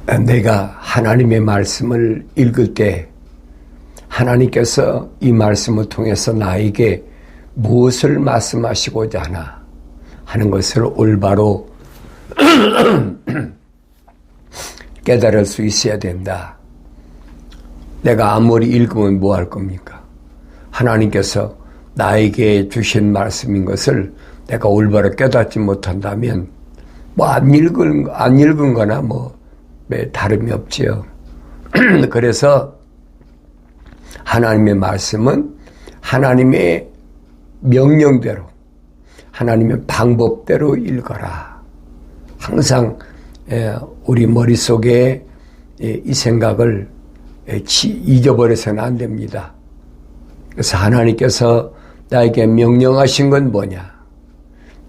내가 하나님의 말씀을 읽을 때 하나님께서 이 말씀을 통해서 나에게 무엇을 말씀하시고자 하나 하는 것을 올바로 깨달을 수 있어야 된다. 내가 아무리 읽으면 뭐 할 겁니까? 하나님께서 나에게 주신 말씀인 것을 내가 올바로 깨닫지 못한다면 뭐 안 읽은 거나 뭐 다름이 없지요. 그래서 하나님의 말씀은 하나님의 명령대로 하나님의 방법대로 읽어라. 항상 우리 머릿속에 이 생각을 잊어버려서는 안 됩니다. 그래서 하나님께서 나에게 명령하신 건 뭐냐?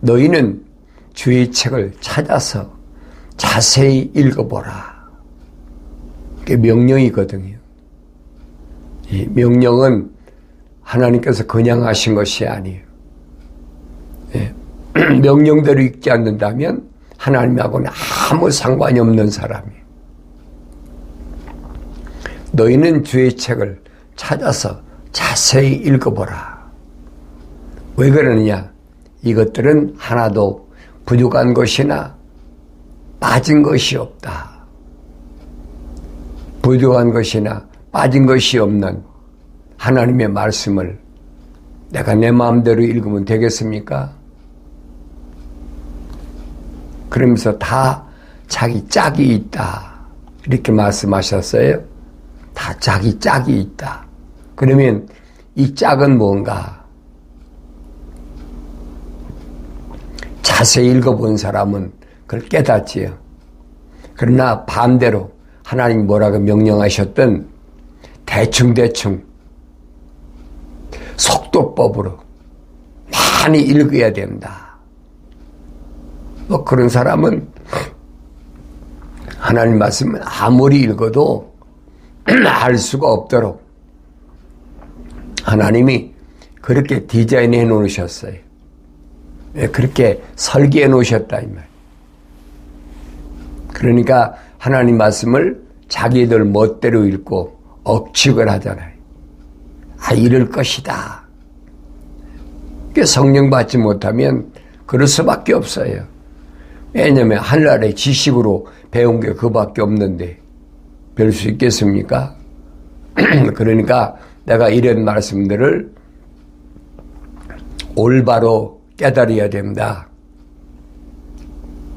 너희는 주의 책을 찾아서 자세히 읽어보라. 그게 명령이거든요. 이 명령은 하나님께서 그냥 하신 것이 아니에요. 명령대로 읽지 않는다면 하나님하고는 아무 상관이 없는 사람이에요. 너희는 주의 책을 찾아서 자세히 읽어보라. 왜 그러느냐? 이것들은 하나도 부족한 것이나 빠진 것이 없다. 부족한 것이나 빠진 것이 없는 하나님의 말씀을 내가 내 마음대로 읽으면 되겠습니까? 그러면서 다 자기 짝이 있다. 이렇게 말씀하셨어요. 다 자기 짝이 있다. 그러면 이 짝은 뭔가? 자세히 읽어본 사람은 그걸 깨닫지요. 그러나 반대로 하나님 뭐라고 명령하셨든 대충 속도법으로 많이 읽어야 된다. 뭐 그런 사람은 하나님 말씀은 아무리 읽어도 알 수가 없도록 하나님이 그렇게 디자인해 놓으셨어요. 그렇게 설계해 놓으셨다 이 말. 그러니까 하나님 말씀을 자기들 멋대로 읽고 억측을 하잖아요. 이럴 것이다. 성령 받지 못하면 그럴 수밖에 없어요. 왜냐하면 하늘나라의 지식으로 배운 게 그밖에 없는데 별 수 있겠습니까? 그러니까 내가 이런 말씀들을 올바로 깨달아야 된다.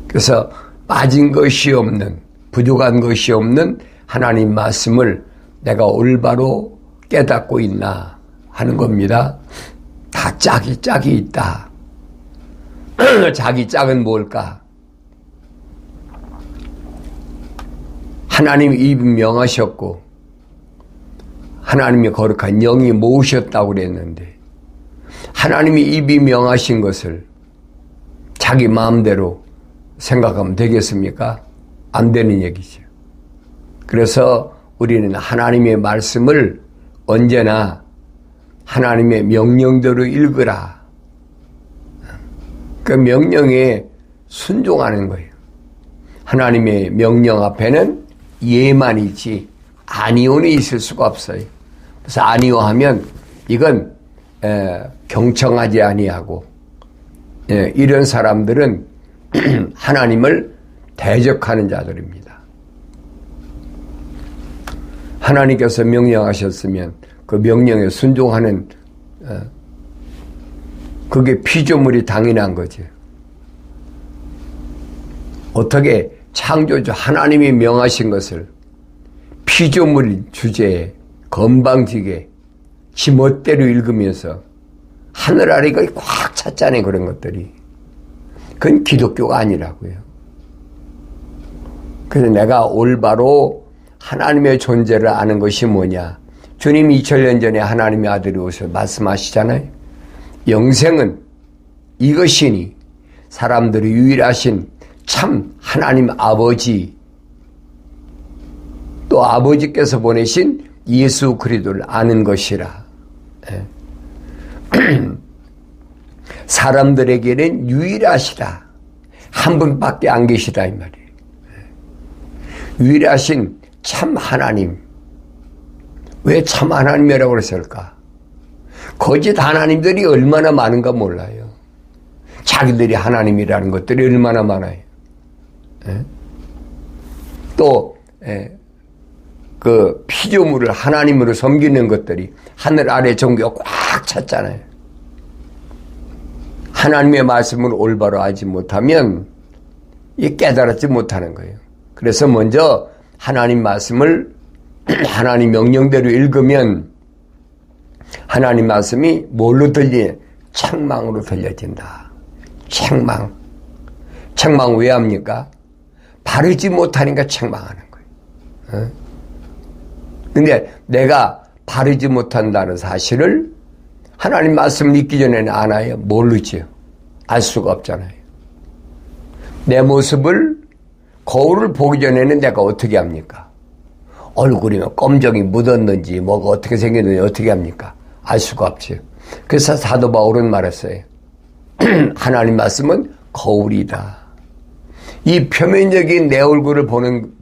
그래서 빠진 것이 없는, 부족한 것이 없는 하나님 말씀을 내가 올바로 깨닫고 있나 하는 겁니다. 다 짝이 있다. 자기 짝은 뭘까? 하나님이 입이 명하셨고 하나님이 거룩한 영이 모으셨다고 그랬는데 하나님이 입이 명하신 것을 자기 마음대로 생각하면 되겠습니까? 안 되는 얘기죠. 그래서 우리는 하나님의 말씀을 언제나 하나님의 명령대로 읽으라. 그 명령에 순종하는 거예요. 하나님의 명령 앞에는 예만이지 아니오는 있을 수가 없어요. 그래서 아니오 하면 이건 경청하지 아니하고 이런 사람들은 하나님을 대적하는 자들입니다. 하나님께서 명령하셨으면 그 명령에 순종하는 그게 피조물이 당연한 거죠. 어떻게 창조주 하나님이 명하신 것을 피조물 주제에 건방지게 지 멋대로 읽으면서 하늘 아래가 꽉 찼잖아요. 그런 것들이. 그건 기독교가 아니라고요. 그래서 내가 올바로 하나님의 존재를 아는 것이 뭐냐. 주님이 2000년 전에 하나님의 아들이 오셔서 말씀하시잖아요. 영생은 이것이니 사람들이 유일하신 참 하나님 아버지 또 아버지께서 보내신 예수 그리스도를 아는 것이라. 사람들에게는 유일하시다. 한 분밖에 안 계시다 이 말이에요. 유일하신 참 하나님. 왜 참 하나님이라고 그랬을까? 거짓 하나님들이 얼마나 많은가 몰라요. 자기들이 하나님이라는 것들이 얼마나 많아요. 예? 또 그 피조물을 하나님으로 섬기는 것들이 하늘 아래 종교가 꽉 찼잖아요. 하나님의 말씀을 올바로 알지 못하면 깨달지 못하는 거예요. 그래서 먼저 하나님 말씀을 하나님 명령대로 읽으면 하나님 말씀이 뭘로 들리냐? 책망으로 들려진다. 책망. 책망 왜 합니까? 바르지 못하니까 책망하는 거예요. 근데 내가 바르지 못한다는 사실을 하나님 말씀을 읽기 전에는 아나요? 모르죠. 알 수가 없잖아요. 내 모습을 거울을 보기 전에는 내가 어떻게 합니까? 얼굴이 껌정이 묻었는지 뭐가 어떻게 생겼는지 어떻게 합니까? 알 수가 없죠. 그래서 사도 바울은 말했어요. 하나님 말씀은 거울이다. 이 표면적인 내 얼굴을 보는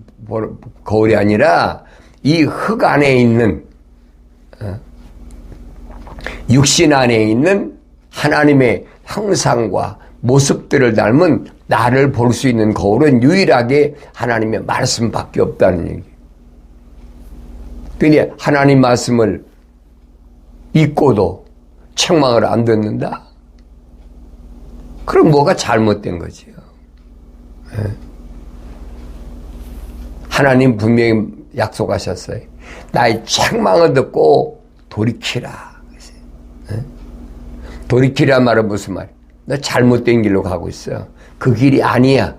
거울이 아니라 이 흙 안에 있는 육신 안에 있는 하나님의 형상과 모습들을 닮은 나를 볼 수 있는 거울은 유일하게 하나님의 말씀밖에 없다는 얘기예요. 그런데 하나님 말씀을 읽고도 책망을 안 듣는다? 그럼 뭐가 잘못된 거지요? 하나님 분명히 약속하셨어요. 나의 책망을 듣고 돌이키라. 돌이키라 말은 무슨 말이야? 너 잘못된 길로 가고 있어. 그 길이 아니야.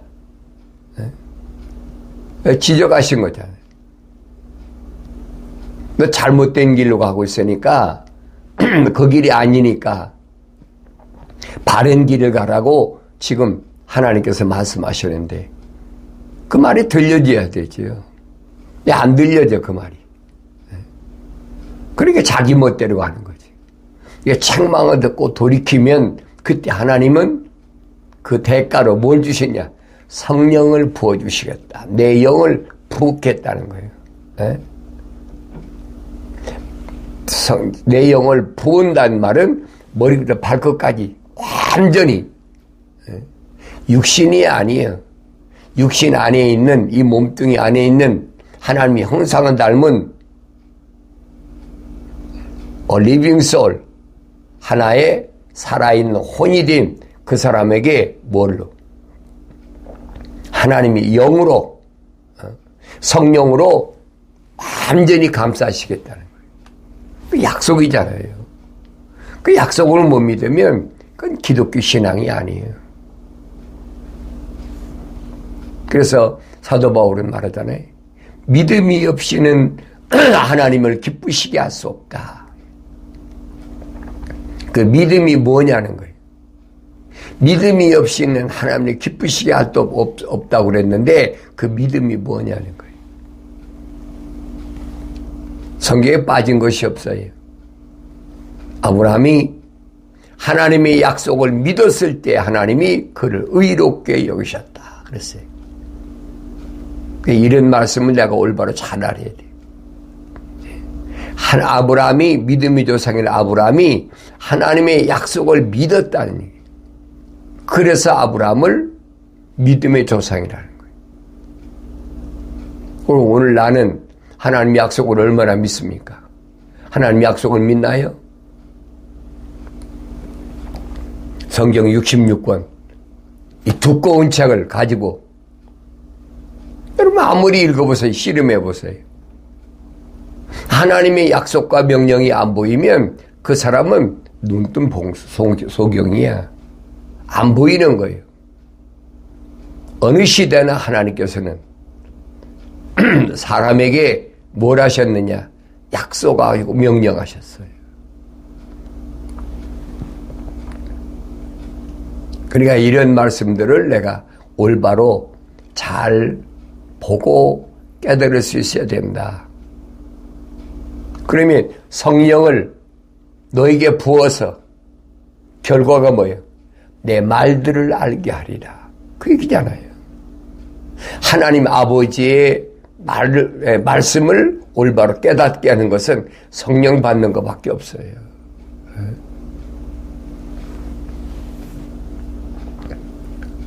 지적하신 거잖아요. 너 잘못된 길로 가고 있으니까 그 길이 아니니까 바른 길을 가라고 지금 하나님께서 말씀하셨는데 그 말이 들려져야 되죠. 안 들려져 그 말이. 그러니까 자기 멋대로 가는 거지. 책망을 듣고 돌이키면 그때 하나님은 그 대가로 뭘 주시냐? 성령을 부어주시겠다. 내 영을 부겠다는 거예요. 내 영을 부은다는 말은 머리부터 발끝까지 완전히 육신이 아니에요. 육신 안에 있는 이 몸뚱이 안에 있는 하나님의 형상을 닮은 living soul, 하나의 살아있는 혼이 된 그 사람에게 뭘로? 하나님이 영으로, 성령으로 완전히 감싸시겠다는 거예요. 그 약속이잖아요. 그 약속을 못 믿으면 그건 기독교 신앙이 아니에요. 그래서 사도 바울은 말하잖아요. 믿음이 없이는 하나님을 기쁘시게 할 수 없다. 그 믿음이 뭐냐는 거예요. 믿음이 없이는 하나님을 기쁘시게 할 수 없다고 그랬는데 그 믿음이 뭐냐는 거예요. 성경에 빠진 것이 없어요. 아브라함이 하나님의 약속을 믿었을 때 하나님이 그를 의롭게 여기셨다 그랬어요. 이런 말씀을 내가 올바로 잘 알아야 돼. 아브라함이 믿음의 조상인 아브라함이 하나님의 약속을 믿었다는 얘기예요. 그래서 아브라함을 믿음의 조상이라는 거예요. 그럼 오늘 나는 하나님 약속을 얼마나 믿습니까? 하나님 약속을 믿나요? 성경 66권 이 두꺼운 책을 가지고 여러분 아무리 읽어보세요. 씨름해보세요. 하나님의 약속과 명령이 안 보이면 그 사람은 눈뜬 소경이야. 안 보이는 거예요. 어느 시대나 하나님께서는 사람에게 뭘 하셨느냐? 약속하고 명령하셨어요. 그러니까 이런 말씀들을 내가 올바로 잘 보고 깨달을 수 있어야 된다. 그러면 성령을 너에게 부어서 결과가 뭐예요? 내 말들을 알게 하리라. 그 얘기잖아요. 하나님 아버지의 말씀을 올바로 깨닫게 하는 것은 성령 받는 것밖에 없어요.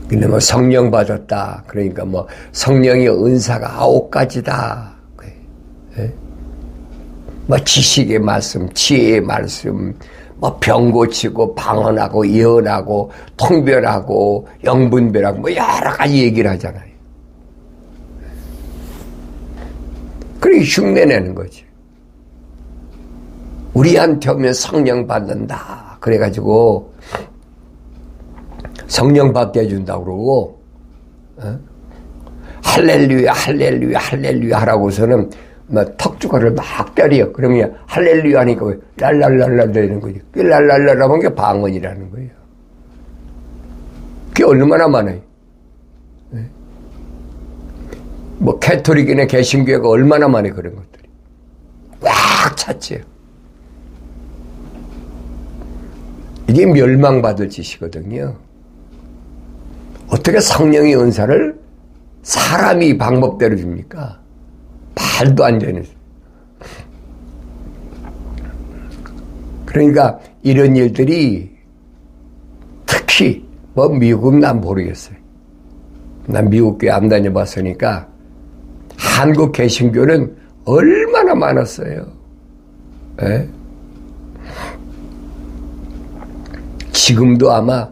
근데 뭐 성령 받았다. 그러니까 뭐 성령의 은사가 9가지다. 뭐 지식의 말씀, 지혜의 말씀, 뭐 병 고치고 방언하고 예언하고 통별하고 영분별하고 뭐 여러 가지 얘기를 하잖아요. 그렇게 흉내내는 거지. 우리한테 오면 성령 받는다. 그래가지고 성령 받게 해준다고 그러고 할렐루야 할렐루야 할렐루야 하라고서는 뭐 턱주가를 막 때려. 그러면 할렐루야 하니까 랄랄랄랄 되는 거지. 그 랄랄랄라는 게 방언이라는 거예요. 그게 얼마나 많아요. 뭐 캐토릭이나 개신교회가 얼마나 많이 그런 것들이 꽉 찼지요. 이게 멸망받을 짓이거든요. 어떻게 성령의 은사를 사람이 방법대로 줍니까? 말도 안 되는. 그러니까 이런 일들이 특히 뭐 미국은 난 모르겠어요. 난 미국 교회 안 다녀봤으니까 한국 개신교는 얼마나 많았어요. 에? 지금도 아마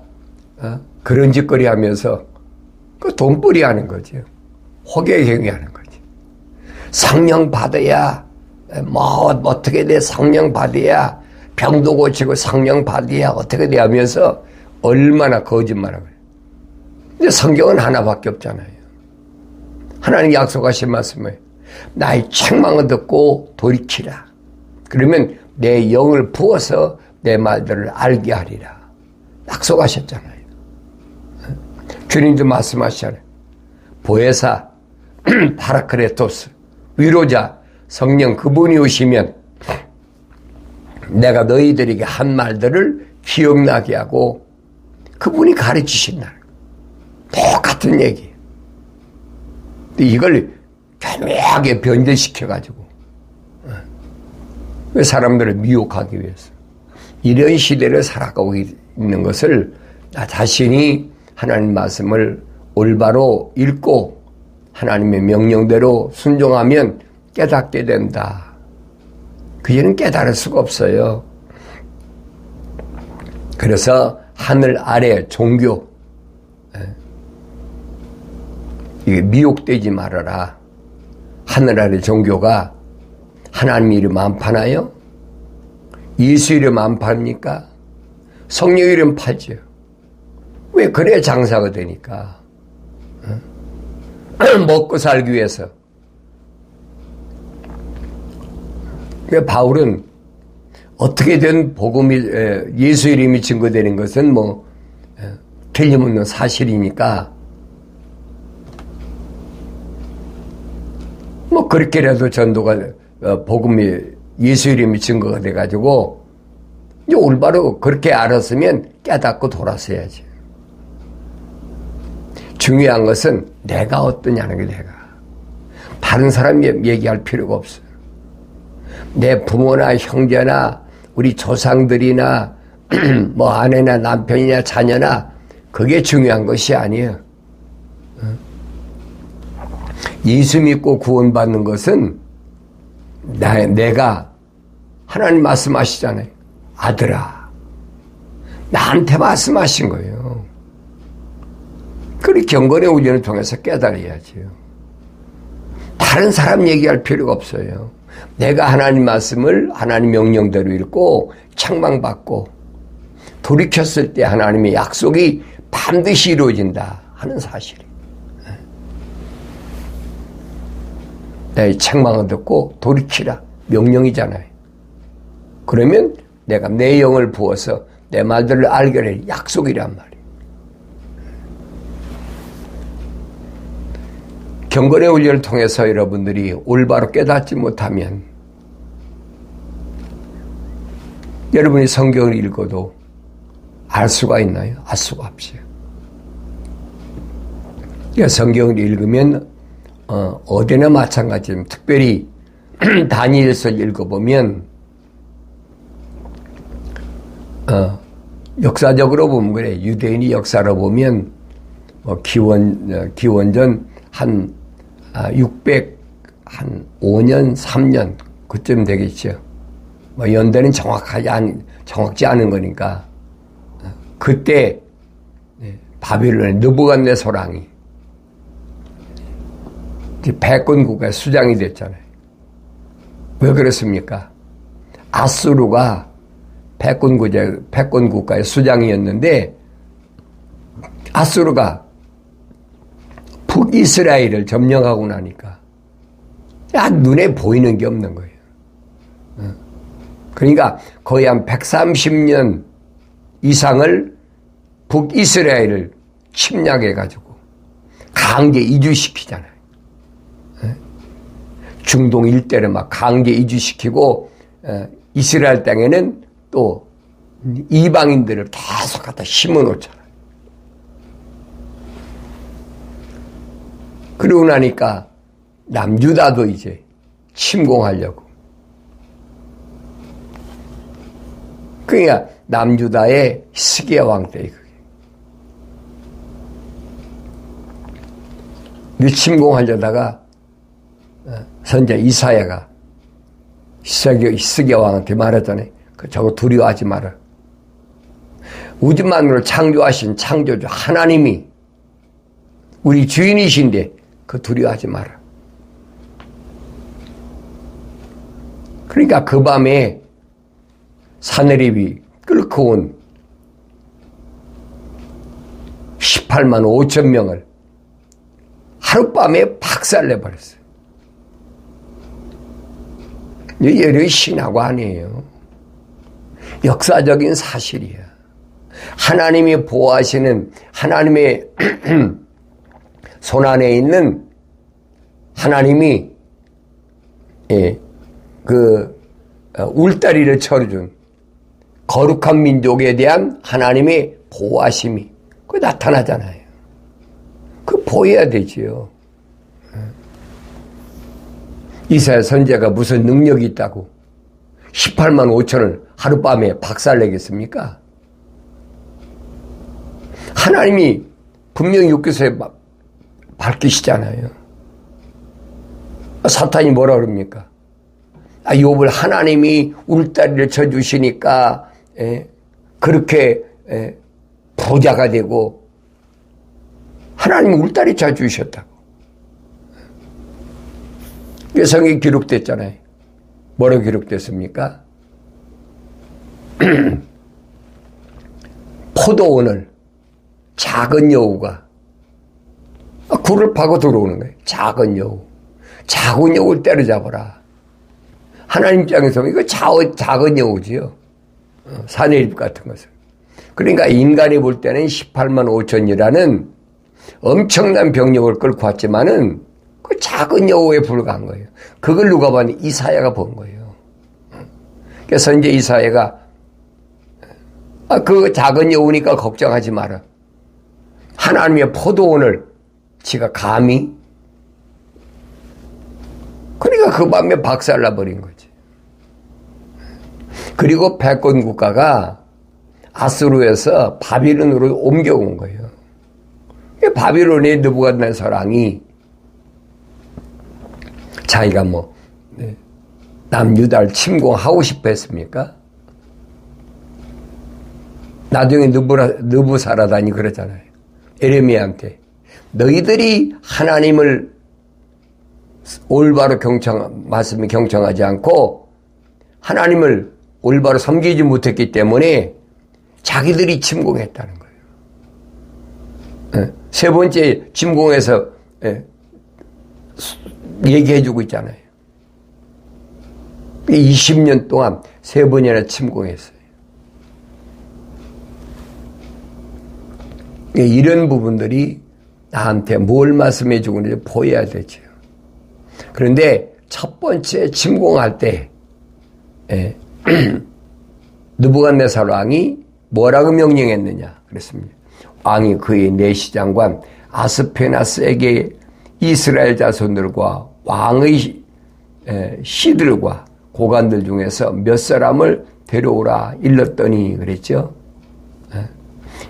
그런 짓거리 하면서 그 돈벌이 하는 거죠. 호객행위 하는 거지. 성령 받아야 뭐 어떻게 돼, 성령 받아야 병도 고치고 성령 받아야 어떻게 돼 하면서 얼마나 거짓말하고 그래요. 근데 성경은 하나밖에 없잖아요. 하나님 약속하신 말씀을 나의 책망을 듣고 돌이키라. 그러면 내 영을 부어서 내 말들을 알게 하리라. 약속하셨잖아요. 주님도 말씀하시잖아요. 보혜사 파라크레토스 위로자 성령 그분이 오시면 내가 너희들에게 한 말들을 기억나게 하고 그분이 가르치신다. 똑같은 얘기예요. 이걸 교묘하게 변절시켜가지고 사람들을 미혹하기 위해서 이런 시대를 살아가고 있는 것을 나 자신이 하나님 말씀을 올바로 읽고 하나님의 명령대로 순종하면 깨닫게 된다. 그제는 깨달을 수가 없어요. 그래서 하늘 아래 종교 이게 미혹되지 말아라. 하늘 아래 종교가 하나님 이름 안 파나요? 예수 이름 안 팝니까? 성령 이름 팔죠. 왜? 그래야 장사가 되니까. 먹고 살기 위해서. 바울은 어떻게든 복음이 예수 이름이 증거되는 것은 뭐 틀림없는 사실이니까 뭐 그렇게라도 전도가 복음이 예수 이름이 증거가 돼가지고 이제 올바로 그렇게 알았으면 깨닫고 돌아서야지. 중요한 것은 내가 어떠냐는 게 내가. 다른 사람 얘기할 필요가 없어요. 내 부모나 형제나 우리 조상들이나 뭐 아내나 남편이나 자녀나 그게 중요한 것이 아니에요. 예수 믿고 구원받는 것은 내가 하나님 말씀하시잖아요. 아들아, 나한테 말씀하신 거예요. 그리 경건의 훈련을 통해서 깨달아야지요. 다른 사람 얘기할 필요가 없어요. 내가 하나님 말씀을 하나님 명령대로 읽고 책망받고 돌이켰을 때 하나님의 약속이 반드시 이루어진다 하는 사실이. 내 책망을 듣고 돌이키라 명령이잖아요. 그러면 내가 내 영을 부어서 내 말들을 알게 될 약속이란 말이에요. 경건의 훈련을 통해서 여러분들이 올바로 깨닫지 못하면 여러분이 성경을 읽어도 알 수가 있나요? 알 수가 없어요. 그러니까 성경을 읽으면 어디나 마찬가지입니다. 특별히 다니엘서를 읽어보면 역사적으로 보면 그래. 유대인이 역사로 보면 기원전 한 605년 3년 그쯤 되겠죠. 연대는 정확지 않은 거니까 그때 바빌론의 느부갓네살 왕이 패권 국가의 수장이 됐잖아요. 왜 그렇습니까? 아수르가 패권 국가의 수장이었는데 아수르가 북이스라엘을 점령하고 나니까 눈에 보이는 게 없는 거예요. 그러니까 거의 한 130년 이상을 북이스라엘을 침략해가지고 강제 이주시키잖아요. 중동 일대를 막 강제 이주시키고 이스라엘 땅에는 또 이방인들을 계속 갖다 심어놓잖아요. 그러고 나니까 남유다도 이제 침공하려고. 그러니까 남유다의 히스기야 왕 때 그게 침공하려다가 선자 이사야가 히스기야 왕한테 말하잖아요. 저거 두려워하지 마라. 우주만으로 창조하신 창조주 하나님이 우리 주인이신데 그 두려워하지 마라. 그러니까 그 밤에 사내립이 끌고 온 18만 5천 명을 하룻밤에 박살내버렸어요. 이게 신화가 아니에요. 역사적인 사실이야. 하나님이 보호하시는 하나님의 손 안에 있는 하나님이 울다리를 쳐준 거룩한 민족에 대한 하나님의 보호하심이 그 나타나잖아요. 그 보여야 되지요. 이사야 선지자가 무슨 능력이 있다고 18만 5천을 하룻밤에 박살내겠습니까? 하나님이 분명히 육교서에 밝히시잖아요. 사탄이 뭐라 그럽니까? 욥을 하나님이 울다리를 쳐주시니까 그렇게 부자가 되고 하나님이 울다리 쳐주셨다고. 성경에 기록됐잖아요. 뭐라고 기록됐습니까? 포도원을 작은 여우가 굴을 파고 들어오는 거예요. 작은 여우. 작은 여우를 때려잡아라. 하나님 입장에서 이거 작은 여우지요. 사내립 같은 것을. 그러니까 인간이 볼 때는 18만 5천이라는 엄청난 병력을 끌고 왔지만은 그 작은 여우에 불과한 거예요. 그걸 누가 봤니? 이사야가 본 거예요. 그래서 이제 이사야가 그 작은 여우니까 걱정하지 마라. 하나님의 포도원을 지가 감히 그러니까 그 밤에 박살나버린 거지. 그리고 패권 국가가 아수르에서 바빌론으로 옮겨온 거예요. 바빌론의 느부갓네살 왕이 자기가 남유다를 침공하고 싶어 했습니까? 나중에 느부사라단이 그러잖아요. 에레미야한테 너희들이 하나님을 올바로 말씀을 경청하지 않고 하나님을 올바로 섬기지 못했기 때문에 자기들이 침공했다는 거예요. 세 번째 침공에서 얘기해주고 있잖아요. 20년 동안 세 번이나 침공했어요. 이런 부분들이 나한테 뭘 말씀해 주고 있는지 보여야 되죠. 그런데 첫 번째 침공할 때 느부갓네살 왕이 뭐라고 명령했느냐 그랬습니다. 왕이 그의 내시장관 아스페나스에게 이스라엘 자손들과 왕의 씨들과 고관들 중에서 몇 사람을 데려오라 일렀더니 그랬죠.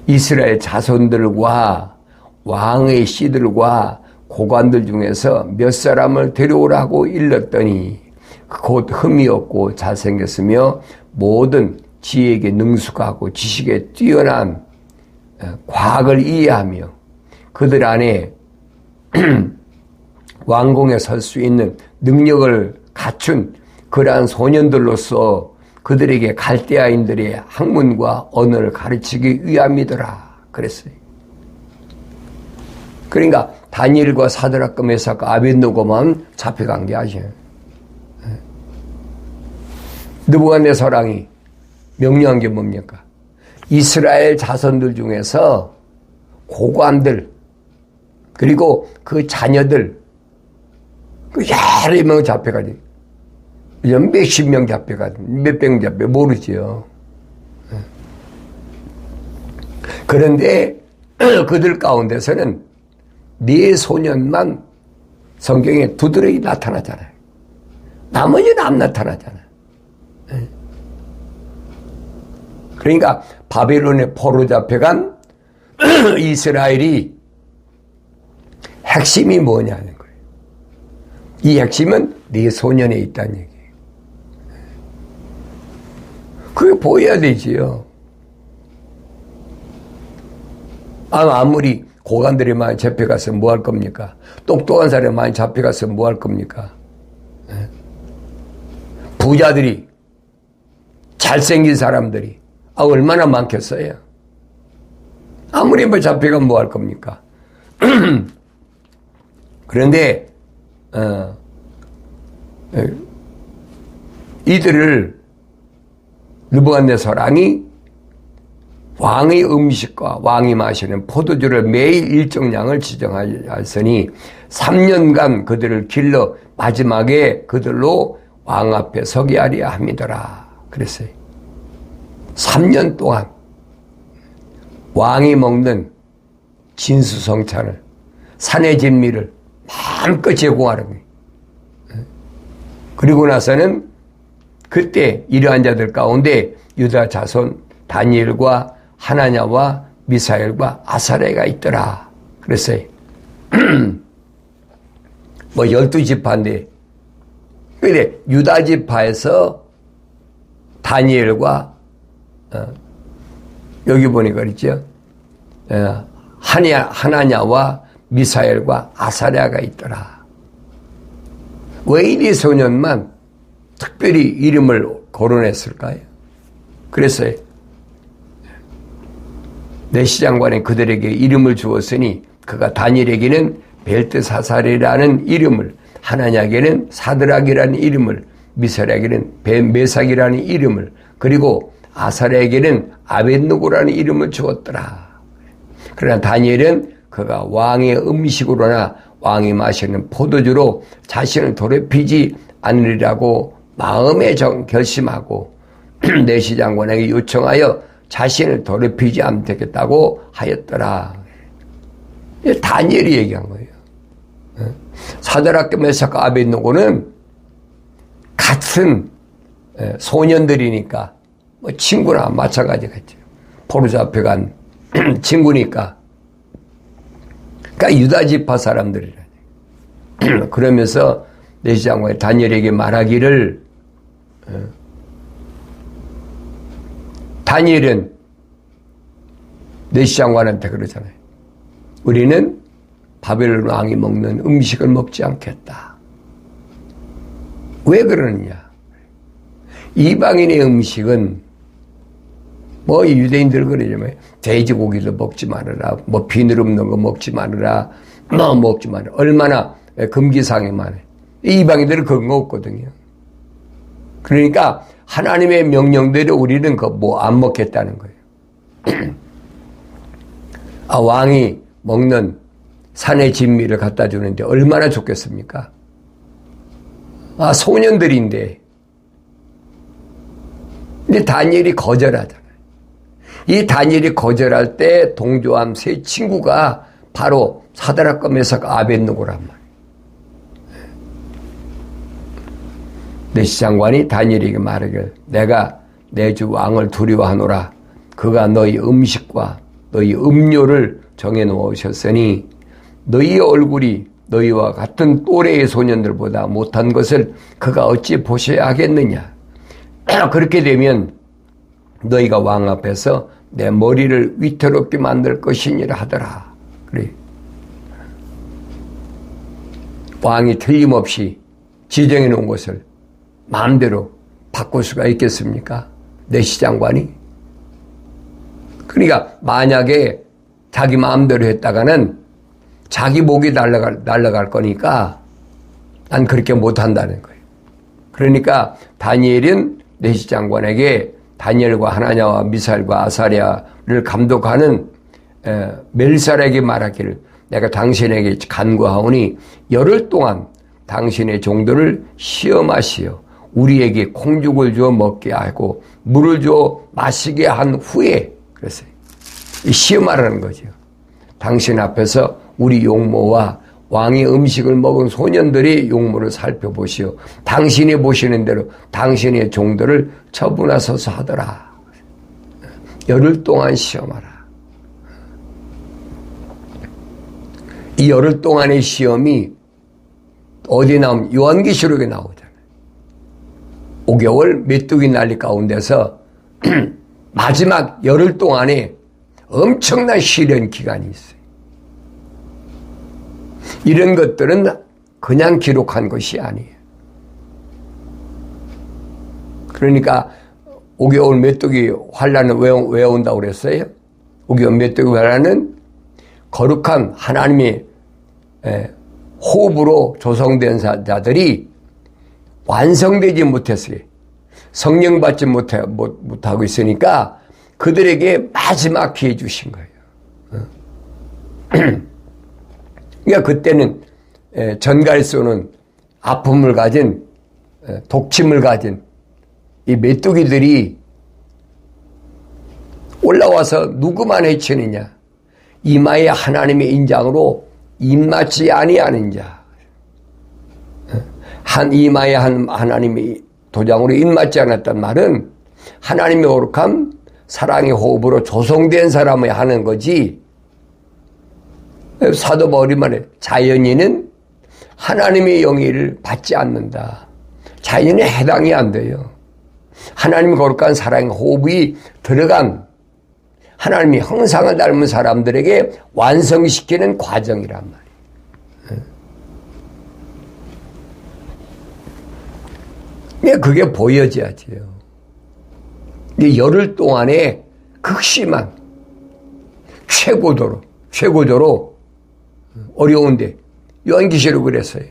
이스라엘 자손들과 왕의 씨들과 고관들 중에서 몇 사람을 데려오라고 일렀더니 곧 흠이 없고 잘생겼으며 모든 지혜에게 능숙하고 지식에 뛰어난 과학을 이해하며 그들 안에 왕궁에 설 수 있는 능력을 갖춘 그러한 소년들로서 그들에게 갈대아인들의 학문과 언어를 가르치기 위함이더라 그랬어요. 그러니까 다니엘과 사드락과 메삭과 아벳느고만 잡혀간 게 아니에요. 느부갓네살 왕이 명령한 게 뭡니까? 이스라엘 자손들 중에서 고관들 그리고 그 자녀들 여러 명 잡혀가지. 몇십 명 잡혀가지. 몇백 명 잡혀 모르지요. 그런데 그들 가운데서는 네 소년만 성경에 두드러기 나타나잖아요. 나머지는 안 나타나잖아요. 그러니까 바벨론의 포로 잡혀간 이스라엘이 핵심이 뭐냐는 거예요. 이 핵심은 네 소년에 있다는 얘기예요. 그게 보여야 되지요. 아무리 고관들이 많이 잡혀가서 뭐 할 겁니까? 똑똑한 사람이 많이 잡혀가서 뭐 할 겁니까? 부자들이 잘생긴 사람들이 얼마나 많겠어요? 아무리 뭐 잡혀가면 뭐 할 겁니까? 그런데 이들을 느부갓네살 왕이 왕의 음식과 왕이 마시는 포도주를 매일 일정량을 지정하였으니 3년간 그들을 길러 마지막에 그들로 왕 앞에 서게 하려 함이더라 그랬어요. 3년 동안 왕이 먹는 진수성찬을 산의 진미를 마음껏 제공하는 거예요. 그리고 나서는 그때 이러한 자들 가운데 유다 자손 다니엘과 하나냐와 미사엘과 아사랴가 있더라 그랬어요. 뭐 12지파인데 그래 유다 지파에서 다니엘과 여기 보니까 그랬죠. 하나냐와 미사엘과 아사랴가 있더라. 왜 이 소년만 특별히 이름을 거론했을까요? 그랬어요. 내시장관이 그들에게 이름을 주었으니 그가 다니엘에게는 벨드사살이라는 이름을, 하나냐에게는 사드락이라는 이름을, 미사엘에게는 메삭이라는 이름을, 그리고 아사랴에게는 아벳느고라는 이름을 주었더라. 그러나 다니엘은 그가 왕의 음식으로나 왕이 마시는 포도주로 자신을 더럽히지 않으리라고 마음에 결심하고 내시장관에게 요청하여 자신을 더럽히지 않겠다고 하였더라. 다니엘이 얘기한 거예요. 사드락과 메삭과 아벳느고는 같은 소년들이니까 뭐 친구나 마찬가지겠죠. 포로 잡혀간 친구니까. 그러니까 유다 지파 사람들이라니. 그러면서 내시장관이 다니엘에게 말하기를 다니엘은 내시장관한테 그러잖아요. 우리는 바벨론 왕이 먹는 음식을 먹지 않겠다. 왜 그러느냐? 이방인의 음식은 뭐 유대인들 그러잖아요. 돼지고기도 먹지 말아라. 뭐 비늘 없는 거 먹지 말아라. 뭐 먹지 말아라. 얼마나 금기사항이 많아요. 이방인들은 그런 거 없거든요. 그러니까 하나님의 명령대로 우리는 그 뭐 안 먹겠다는 거예요. 왕이 먹는 산의 진미를 갖다 주는데 얼마나 좋겠습니까? 소년들인데. 근데 다니엘이 거절하잖아요. 이 다니엘이 거절할 때 동조한 세 친구가 바로 사드락과 메삭 아벳느고란 말이에요. 내시장관이 다니엘에게 말하길 내가 내 주 왕을 두려워하노라. 그가 너희 음식과 너희 음료를 정해놓으셨으니 너희 얼굴이 너희와 같은 또래의 소년들보다 못한 것을 그가 어찌 보셔야 하겠느냐. 그렇게 되면 너희가 왕 앞에서 내 머리를 위태롭게 만들 것이니라 하더라. 그래. 왕이 틀림없이 지정해 놓은 것을 마음대로 바꿀 수가 있겠습니까? 내시장관이. 그러니까 만약에 자기 마음대로 했다가는 자기 목이 날아갈 거니까 난 그렇게 못한다는 거예요. 그러니까 다니엘은 내시장관에게 다니엘과 하나냐와 미사엘과 아사랴를 감독하는 멜살에게 말하기를 내가 당신에게 간구하오니 열흘 동안 당신의 종들을 시험하시어 우리에게 콩죽을 주어 먹게 하고 물을 주어 마시게 한 후에 그랬어요. 시험하라는 거죠. 당신 앞에서 우리 용모와 왕의 음식을 먹은 소년들의 용모를 살펴보시오. 당신이 보시는 대로 당신의 종들을 처분하소서 하더라. 열흘 동안 시험하라. 이 열흘 동안의 시험이 어디 나오면 요한계시록에 나오잖아요. 5개월 메뚜기 난리 가운데서 마지막 열흘 동안에 엄청난 시련 기간이 있어요. 이런 것들은 그냥 기록한 것이 아니에요. 그러니까 5개월 메뚜기 환란을 왜 온다고 그랬어요? 5개월 메뚜기 환란은 거룩한 하나님의 호흡으로 조성된 자들이 완성되지 못했어요. 성령 받지 못하고 있으니까 그들에게 마지막 기회 주신 거예요. 그러니까 그때는 전갈 쏘는 아픔을 가진 독침을 가진 이 메뚜기들이 올라와서 누구만 해치느냐. 이마에 하나님의 인장으로 입맞지 아니하는 자. 한 이마에 하나님의 도장으로 입맞지 않았단 말은 하나님의 거룩함, 사랑의 호흡으로 조성된 사람이 하는 거지. 사도 바울이 말해 자연인은 하나님의 영예를 받지 않는다. 자연인에 해당이 안 돼요. 하나님의 거룩한 사랑의 호흡이 들어간 하나님의 형상을 닮은 사람들에게 완성시키는 과정이란 말이에요. 그게 보여져야지요. 열흘 동안에 극심한 최고조로 어려운데 요한계시록 그랬어요.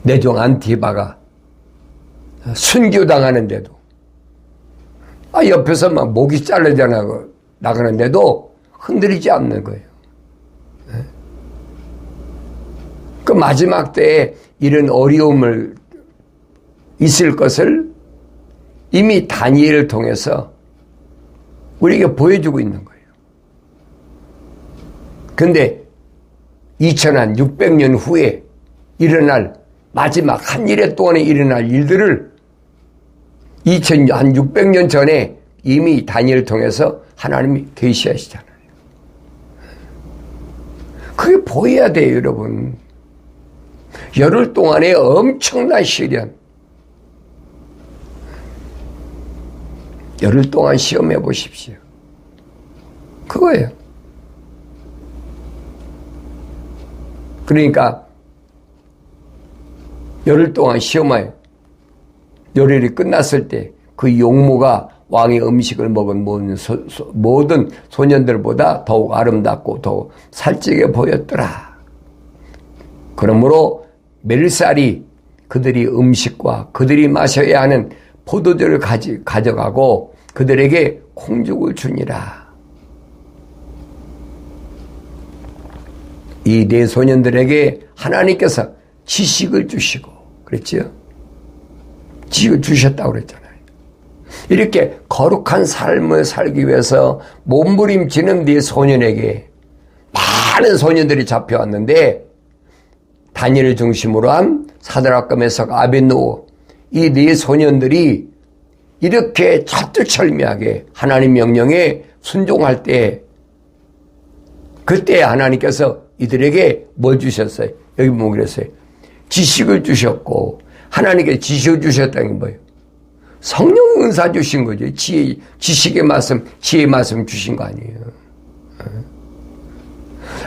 내 종 안티바가 순교당하는데도 옆에서 막 목이 잘려져 나가는데도 흔들리지 않는 거예요. 그 마지막 때에 이런 어려움을 있을 것을 이미 다니엘을 통해서 우리에게 보여주고 있는 거예요. 근데 2600년 후에 일어날 마지막 한 일해 동안에 일어날 일들을 2600년 전에 이미 다니엘을 통해서 하나님이 계시하시잖아요. 그게 보여야 돼요, 여러분. 열흘 동안의 엄청난 시련. 열흘 동안 시험해 보십시오. 그거예요. 그러니까 열흘 동안 시험하여 열흘이 끝났을 때 그 용모가 왕의 음식을 먹은 모든 소년들보다 더욱 아름답고 더욱 살찌게 보였더라. 그러므로 멜살이 그들이 음식과 그들이 마셔야 하는 포도주를 가져가고 그들에게 콩죽을 주니라. 이 네 소년들에게 하나님께서 지식을 주시고 그랬지요? 지식을 주셨다고 그랬잖아요. 이렇게 거룩한 삶을 살기 위해서 몸부림치는 네 소년에게 많은 소년들이 잡혀왔는데 다니엘을 중심으로 한 사드락과 메삭 아벳느고 이 네 소년들이 이렇게 철두철미하게 하나님 명령에 순종할 때 그때 하나님께서 이들에게 뭘 주셨어요? 여기 보면 그랬어요. 지식을 주셨고 하나님께 지식을 주셨다는 게 뭐예요? 성령 은사 주신 거죠. 지식의 말씀, 지혜의 말씀 주신 거 아니에요.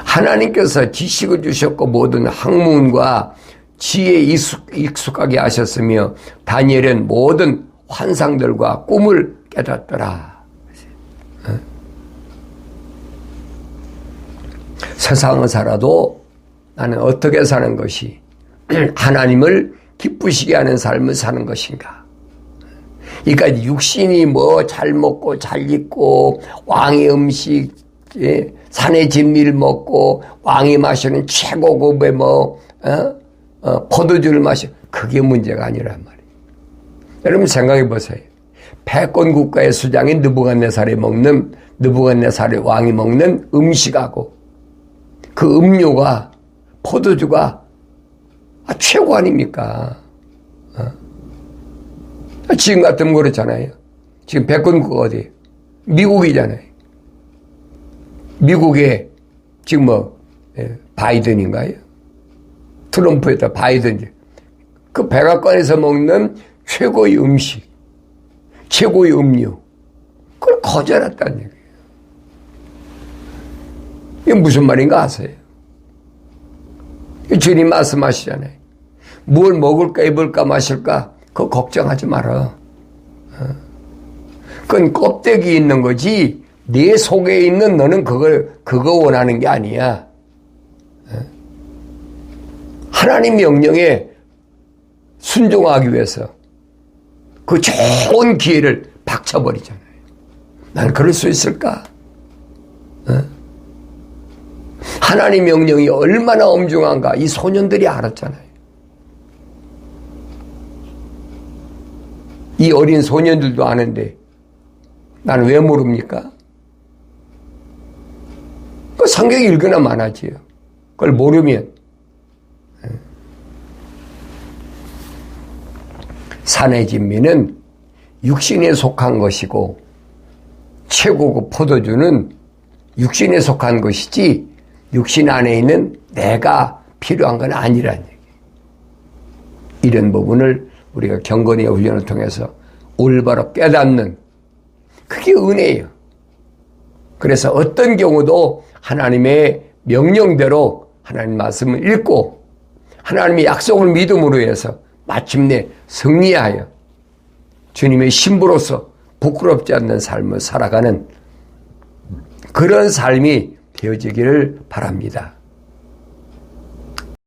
하나님께서 지식을 주셨고 모든 학문과 지혜에 익숙하게 하셨으며 다니엘은 모든 환상들과 꿈을 깨닫더라. 세상을 살아도 나는 어떻게 사는 것이 하나님을 기쁘시게 하는 삶을 사는 것인가. 그러니까 육신이 뭐 잘 먹고 잘 입고 왕의 음식, 산의 진미를 먹고 왕이 마시는 최고급의 포도주를 마셔. 그게 문제가 아니란 말이에요. 여러분 생각해 보세요. 패권 국가의 수장인 느부갓네살이 왕이 먹는 음식하고 그 음료가 포도주가 최고 아닙니까? 지금 같으면 그렇잖아요. 지금 패권국가 어디예요? 미국이잖아요. 미국에 지금 바이든인가요? 트럼프에다 바이든. 그 백악관에서 먹는 최고의 음식, 최고의 음료, 그걸 거절했다는 얘기예요. 이게 무슨 말인가 아세요? 주님 말씀하시잖아요. 뭘 먹을까, 입을까, 마실까, 그거 걱정하지 마라. 그건 껍데기 있는 거지, 네 속에 있는 너는 그거 원하는 게 아니야. 하나님 명령에 순종하기 위해서 그 좋은 기회를 박쳐버리잖아요. 난 그럴 수 있을까? 하나님 명령이 얼마나 엄중한가 이 소년들이 알았잖아요. 이 어린 소년들도 아는데 나는 왜 모릅니까? 그 성경 읽으나 마나지요. 그걸 모르면 산의 진미는 육신에 속한 것이고 최고급 포도주는 육신에 속한 것이지 육신 안에 있는 내가 필요한 건 아니라는 얘기. 이런 부분을 우리가 경건의 훈련을 통해서 올바로 깨닫는 그게 은혜예요. 그래서 어떤 경우도 하나님의 명령대로 하나님 말씀을 읽고 하나님의 약속을 믿음으로 해서 마침내 승리하여 주님의 신부로서 부끄럽지 않는 삶을 살아가는 그런 삶이 되어지기를 바랍니다.